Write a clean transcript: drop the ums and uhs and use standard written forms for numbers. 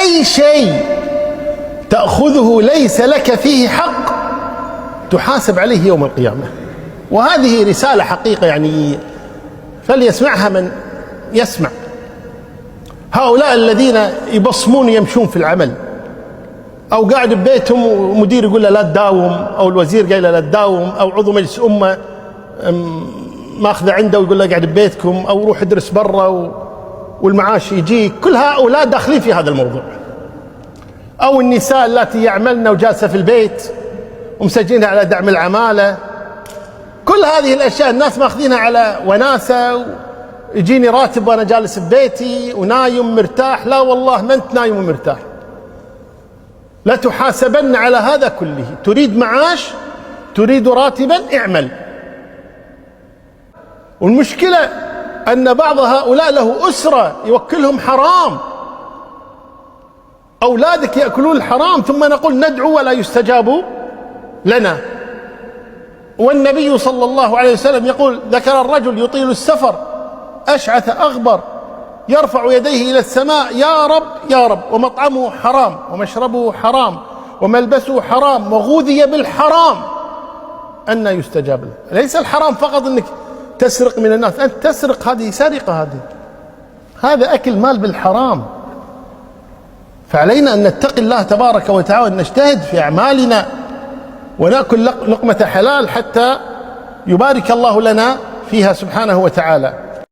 أي شيء تأخذه ليس لك فيه حق تحاسب عليه يوم القيامة. وهذه رسالة حقيقة يعني فليسمعها من يسمع. هؤلاء الذين يبصمون يمشون في العمل، أو قاعد ببيتهم ومدير يقول له لا تداوم، أو الوزير قال له لا تداوم، أو عضو مجلس أمة ماخذه عنده ويقول له قاعد ببيتكم، أو روح ادرس برا والمعاش يجيك. كل هؤلاء داخلين في هذا الموضوع. أو النساء التي يعملن وجالسة في البيت ومسجلينها على دعم العمالة. كل هذه الأشياء الناس ماخذينها على وناسة، يجيني راتب وأنا جالس ببيتي ونايم مرتاح. لا والله ما أنت نايم ومرتاح، لا تحاسبن على هذا كله. تريد معاش، تريد راتبا، اعمل. والمشكلة أن بعض هؤلاء له أسرة يوكلهم حرام، أولادك يأكلون الحرام، ثم نقول ندعو ولا يستجاب لنا. والنبي صلى الله عليه وسلم يقول: ذكر الرجل يطيل السفر أشعث أغبر يرفع يديه إلى السماء: يا رب يا رب، ومطعمه حرام ومشربه حرام وملبسه حرام وغوذي بالحرام، أن يستجاب له. ليس الحرام فقط أنك تسرق من الناس، أنت تسرق، هذه سرقة، هذا أكل مال بالحرام. فعلينا أن نتقي الله تبارك وتعالى وأن نجتهد في أعمالنا ونأكل لقمة حلال حتى يبارك الله لنا فيها سبحانه وتعالى.